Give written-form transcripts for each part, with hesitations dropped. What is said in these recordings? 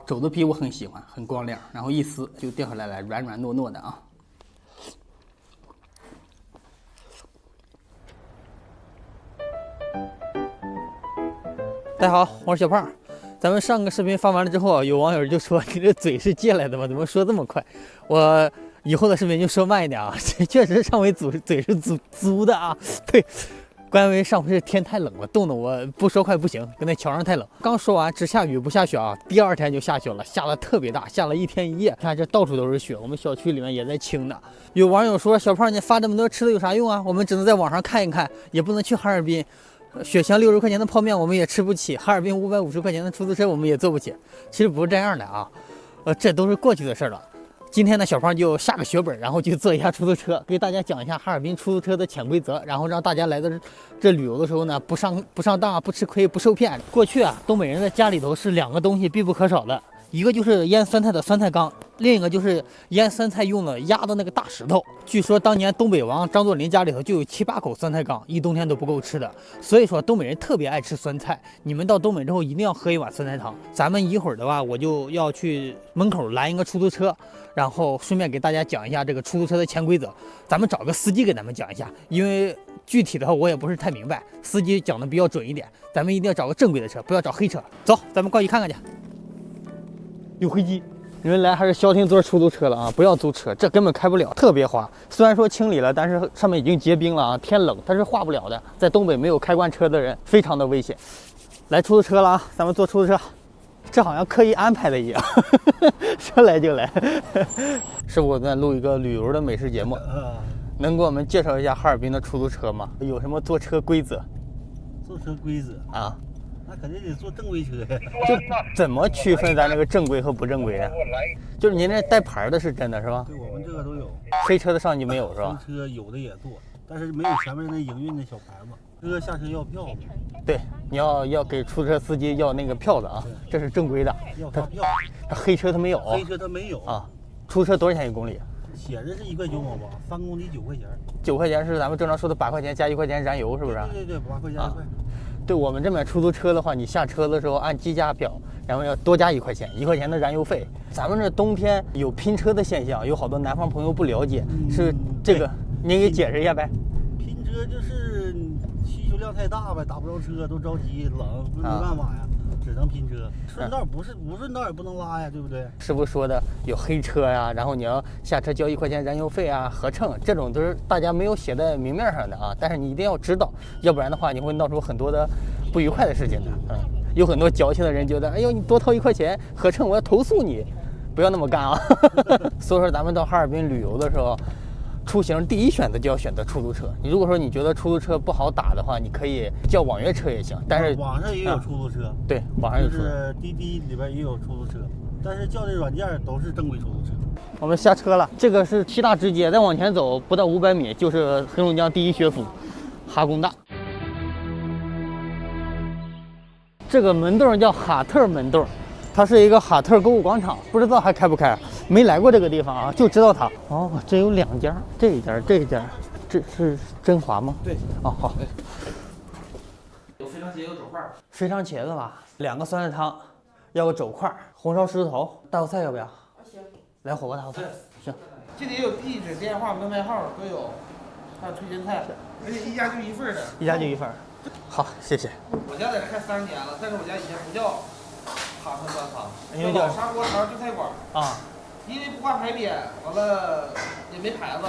肘子皮我很喜欢，很光亮，然后一撕就掉下来了，软软糯糯的啊。大家好，我是小胖。咱们上个视频发完了之后，有网友就说：“你这嘴是借来的吗？怎么说这么快？”我以后的视频就说慢一点啊。这确实上回嘴是租的啊。对，关为上回是天太冷了，冻得我不说快不行，跟那桥上太冷。刚说完只下雨不下雪啊，第二天就下雪了，下的特别大，下了一天一夜。看这到处都是雪，我们小区里面也在清呢。有网友说：“小胖，你发这么多吃的有啥用啊？我们只能在网上看一看，也不能去哈尔滨。”雪乡60块钱的泡面我们也吃不起，哈尔滨550块钱的出租车我们也坐不起。其实不是这样的啊，这都是过去的事了。今天呢，小胖就下个血本，然后去坐一下出租车，给大家讲一下哈尔滨出租车的潜规则，然后让大家来到这旅游的时候呢，不上当，不吃亏，不受骗。过去啊，东北人的家里头是2个东西必不可少的，一个就是腌酸菜的酸菜缸，另一个就是腌酸菜用的压的那个大石头。据说当年东北王张作霖家里头就有7、8口酸菜缸，一冬天都不够吃的。所以说东北人特别爱吃酸菜。你们到东北之后一定要喝一碗酸菜汤。咱们一会儿的话，我就要去门口拦一个出租车，然后顺便给大家讲一下这个出租车的潜规则。咱们找个司机给咱们讲一下，因为具体的话我也不是太明白，司机讲的比较准一点。咱们一定要找个正规的车，不要找黑车。走，咱们过去看看去。有飞机，原来还是消停坐出租车了啊！不要租车，这根本开不了，特别滑。虽然说清理了，但是上面已经结冰了啊！天冷，它是化不了的。在东北没有开惯车的人，非常的危险。来出租车了啊！咱们坐出租车，这好像刻意安排的一样，说来就来。师傅在录一个旅游的美食节目，能给我们介绍一下哈尔滨的出租车吗？有什么坐车规则？坐车规则啊？那肯定得坐正规车呀。就怎么区分咱这个正规和不正规啊？就是您这带牌的是真的是吧？对，我们这个都有。黑车的上去没有是吧？黑车有的也坐，但是没有前面那营运的小牌嘛。车下车要票子。对，你要给出租车司机要那个票子啊，这是正规的。要发票。他黑车他没有。黑车他没有啊。出租车多少钱1公里？写着是1块9毛8，3公里9块钱。9块钱是咱们正常说的8块钱加1块钱燃油是不是？对，8块加1块。对我们这边出租车的话，你下车的时候按计价表，然后要多加1块钱，1块钱的燃油费。咱们这冬天有拼车的现象，有好多南方朋友不了解，是这个，您给解释一下呗。拼车就是需求量太大呗，打不着车都着急，冷没办法呀，只能拼车。顺道不顺道也不能拉呀，对不对？师傅说的有黑车呀，然后你要下车交1块钱燃油费啊，合乘，这种都是大家没有写在明面上的啊，但是你一定要知道，要不然的话你会闹出很多的不愉快的事情的。有很多矫情的人觉得，哎呦，你多掏1块钱合乘，我要投诉你，不要那么干啊。所以说咱们到哈尔滨旅游的时候，出行第一选择就要选择出租车。你如果说你觉得出租车不好打的话，你可以叫网约车也行，但是网上也有出租车。对，网上有出租车。就是滴滴里边也有出租车，但是叫这软件都是正规出租车。我们下车了，这个是7大支街，再往前走不到500米就是黑龙江第一学府哈工大。这个门洞叫哈特门洞，它是一个哈特购物广场，不知道还开不开，没来过这个地方啊，就知道它。哦，这有2家，这一家，这是真华吗？对。哦，好。有肥肠茄子，有肘块。肥肠茄子吧，2个酸菜汤，要个肘块，红烧狮子头，大锅菜要不要？行。来火锅大锅菜。行。这里有地址、电话、门牌号都有，还有推荐菜，而且一家就一份的。一家就一份。好，谢谢。我家在这开30年了，但是我家以前不叫哈特酸汤，因为叫砂锅肠炖菜馆啊。因为不挂牌匾，完了也没牌子，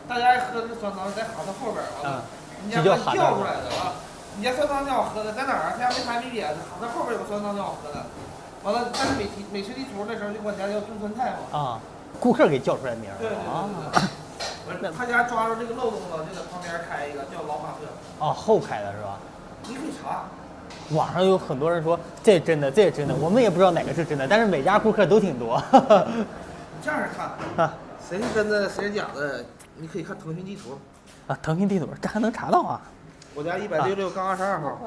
大家爱喝的酸汤在哈特后边，完了人家叫出来的啊。你家酸汤挺好喝的，在哪儿？他家没牌没匾，哈特后边有个酸汤挺好喝的。完了，但是美食地图那时候就管家叫炖酸菜嘛。啊，顾客给叫出来名儿。对。他家抓住这个漏洞了，就在旁边开一个叫老哈特。哦，后开的是吧？你可以查。网上有很多人说这真的，这也真的，我们也不知道哪个是真的，但是每家顾客都挺多。你这样看啊，谁是真的，谁是假的？你可以看腾讯地图。啊，腾讯地图这还能查到啊？我家166杠22号。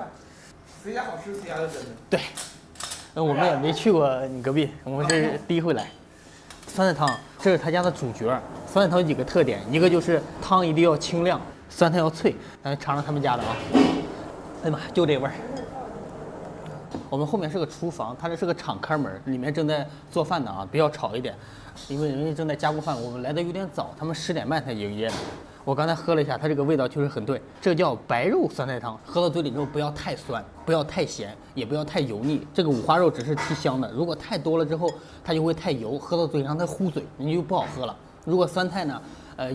谁家好吃，谁家就真的。对。我们也没去过你隔壁，我们是第一回来。酸菜汤，这是他家的主角。酸菜汤有几个特点，一个就是汤一定要清亮，酸菜要脆。咱尝尝他们家的啊。哎呀妈，就这味儿。我们后面是个厨房，它这是个敞开门，里面正在做饭呢啊，比较吵一点，因为人家正在加工饭。我们来的有点早，他们10点半才营业。我刚才喝了一下，它这个味道确实很对，这叫白肉酸菜汤。喝到嘴里之后不要太酸，不要太咸，也不要太油腻。这个五花肉只是提香的，如果太多了之后，它就会太油，喝到嘴上它糊嘴，你就不好喝了。如果酸菜呢，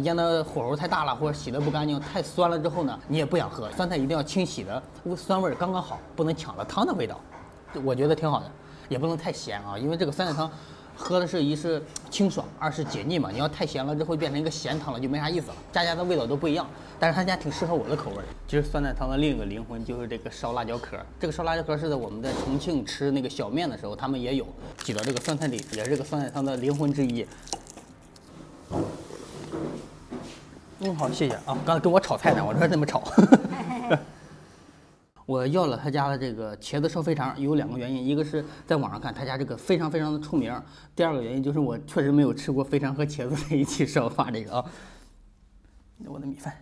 腌的火候太大了，或者洗的不干净，太酸了之后呢，你也不想喝。酸菜一定要清洗的，酸味刚刚好，不能抢了汤的味道。我觉得挺好的，也不能太咸啊，因为这个酸菜汤。喝的是一是清爽，二是解腻嘛。你要太咸了之后变成一个咸汤了，就没啥意思了。家的味道都不一样，但是他家挺适合我的口味。其实酸菜汤的另一个灵魂就是这个烧辣椒壳。这个烧辣椒壳是在我们在重庆吃那个小面的时候，他们也有挤到这个酸菜里，也是这个酸菜汤的灵魂之一。好，谢谢啊。刚才跟我炒菜呢，我这这么炒。我要了他家的这个茄子烧肥肠，有2个原因，一个是在网上看他家这个非常的出名，第2个原因就是我确实没有吃过肥肠和茄子在一起烧发这个啊。我的米饭，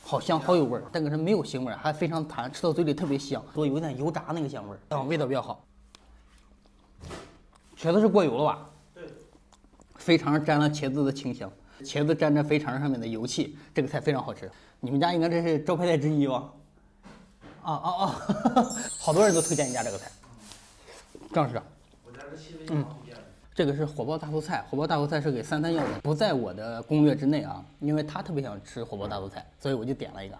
好香，好有味儿，这个是没有腥味，还非常弹，吃到嘴里特别香，说有点油炸那个香味儿，味道比较好。茄子是过油了吧？对。肥肠沾了茄子的清香。茄子沾着肥肠上面的油气，这个菜非常好吃。你们家应该这是招牌菜之一吧？好多人都推荐你家这个菜。张市长，我家是西北推荐的。这个是火爆大头菜，火爆大头菜是给33要的，不在我的攻略之内啊，因为他特别想吃火爆大头菜，所以我就点了一个。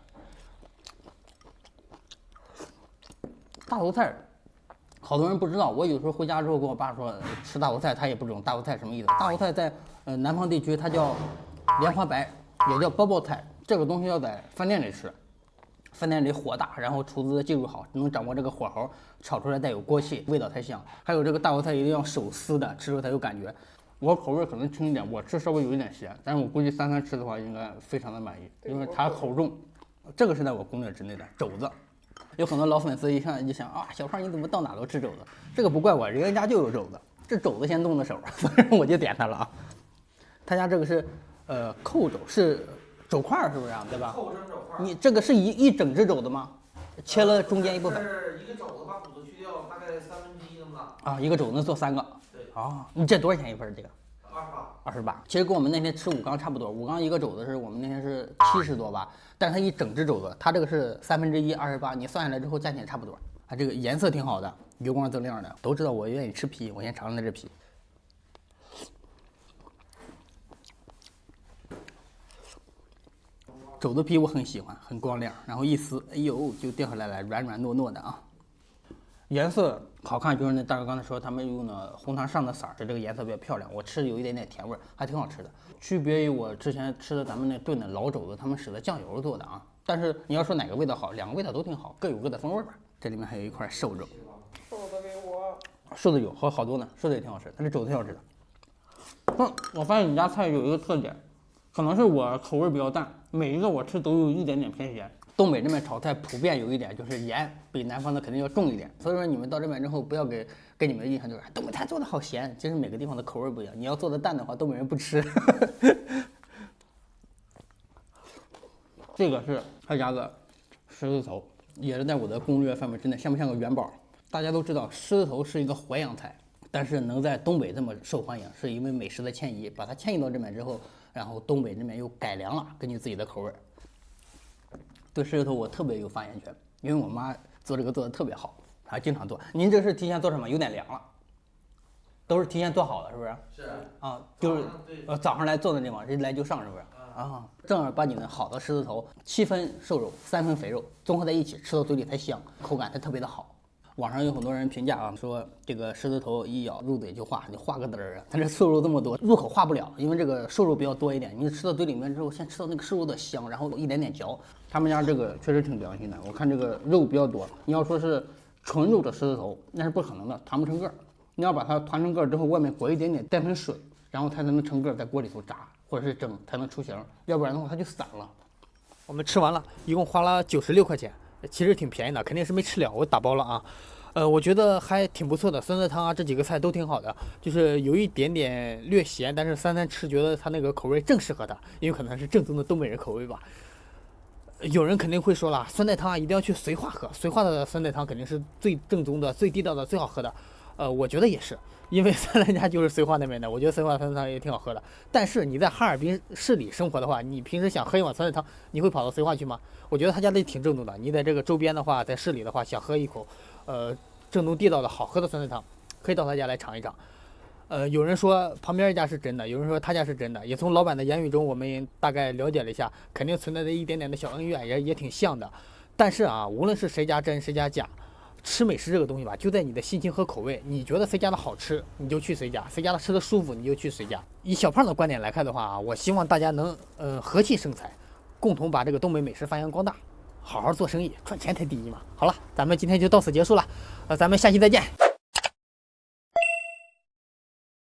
大头菜，好多人不知道，我有时候回家之后跟我爸说吃大头菜，他也不懂大头菜什么意思。大头菜在南方地区它叫莲花白，也叫包包菜。这个东西要在饭店里吃，饭店里火大，然后厨子的技术好，能掌握这个火候，炒出来带有锅气，味道才香。还有这个大头菜一定要手撕的，吃出才有感觉。我口味可能轻一点，我吃稍微有一点咸，但是我估计33吃的话应该非常的满意，因为它口重。这个是在我攻略之内的肘子。有很多老粉丝一上来就想啊，小胖你怎么到哪都吃肘子？这个不怪我，人家就有肘子，这肘子先动的手，所以我就点它了啊。他家这个是扣肘，是肘块是不是啊？对吧？扣身肘块。你这个是一整只肘子吗？切了中间一部分。是一个肘子把骨头去掉，大概1/3那么大。啊，一个肘子能做3个。对。啊，你这多少钱一份这个？28。其实跟我们那天吃武钢差不多，武钢一个肘子是我们那天是70多吧，但是它一整只肘子，它这个是1/3 28，你算下来之后价钱差不多。它这个颜色挺好的，油光锃亮的。都知道我愿意吃皮，我先尝尝这皮。肘子皮我很喜欢，很光亮，然后一撕，哎呦就掉下来了，软软糯糯的啊。颜色好看，就是那大哥刚才说他们用的红糖上的色儿，这个颜色比较漂亮。我吃有一点点甜味儿，还挺好吃的。区别于我之前吃的咱们那炖的老肘子，他们使的酱油做的啊。但是你要说哪个味道好，两个味道都挺好，各有各的风味吧。这里面还有一块瘦肉，瘦的给我。瘦的有好多呢，瘦的也挺好吃，但是肘子挺好吃的。我发现你家菜有一个特点，可能是我口味比较淡，每一个我吃都有一点点偏咸。东北这边炒菜普遍有一点就是盐比南方的肯定要重一点，所以说你们到这边之后不要给你们的印象就是东北菜做的好咸，其实每个地方的口味不一样。你要做的淡的话，东北人不吃。这个是他家的狮子头，也是在我的攻略范围之内，像不像个元宝？大家都知道狮子头是一个淮扬菜，但是能在东北这么受欢迎，是因为美食的迁移，把它迁移到这边之后，然后东北这边又改良了，根据自己的口味。对狮子头我特别有发言权，因为我妈做这个做的特别好，还经常做。您这是提前做什么？有点凉了，都是提前做好的，是不是？是啊，就是早上来做的那嘛，一来就上，是不是？啊，正儿八经的好的狮子头，7分瘦肉，3分肥肉，综合在一起吃到嘴里才香，口感才特别的好。网上有很多人评价啊，说这个狮子头一咬入嘴就化，就化个嘚儿啊。它这瘦肉这么多，入口化不了，因为这个瘦肉比较多一点。你吃到嘴里面之后，先吃到那个瘦肉的香，然后一点点嚼。他们家这个确实挺良心的，我看这个肉比较多。你要说是纯肉的狮子头，那是不可能的，团不成个儿。你要把它团成个儿之后，外面裹一点点淀粉水，然后它才能成个儿，在锅里头炸或者是蒸才能出形，要不然的话它就散了。我们吃完了，一共花了96块钱，其实挺便宜的，肯定是没吃了，我打包了啊。我觉得还挺不错的，酸菜汤啊这几个菜都挺好的，就是有一点点略咸，但是33吃觉得它那个口味正适合它，因为可能是正宗的东北人口味吧。有人肯定会说了，酸菜汤一定要去绥化喝，绥化的酸菜汤肯定是最正宗的、最地道的、最好喝的。我觉得也是，因为三兰家就是绥化那边的，我觉得绥化酸菜汤也挺好喝的。但是你在哈尔滨市里生活的话，你平时想喝一碗酸菜汤，你会跑到绥化去吗？我觉得他家的挺正宗的。你在这个周边的话，在市里的话，想喝一口，正宗地道的好喝的酸菜汤，可以到他家来尝一尝。有人说旁边一家是真的，有人说他家是真的，也从老板的言语中我们大概了解了一下，肯定存在着一点点的小恩怨，也挺像的。但是啊，无论是谁家真谁家假，吃美食这个东西吧，就在你的心情和口味。你觉得谁家的好吃，你就去谁家；谁家的吃的舒服，你就去谁家。以小胖的观点来看的话啊，我希望大家能和气生财，共同把这个东北美食发扬光大，好好做生意，赚钱才第一嘛。好了，咱们今天就到此结束了，咱们下期再见。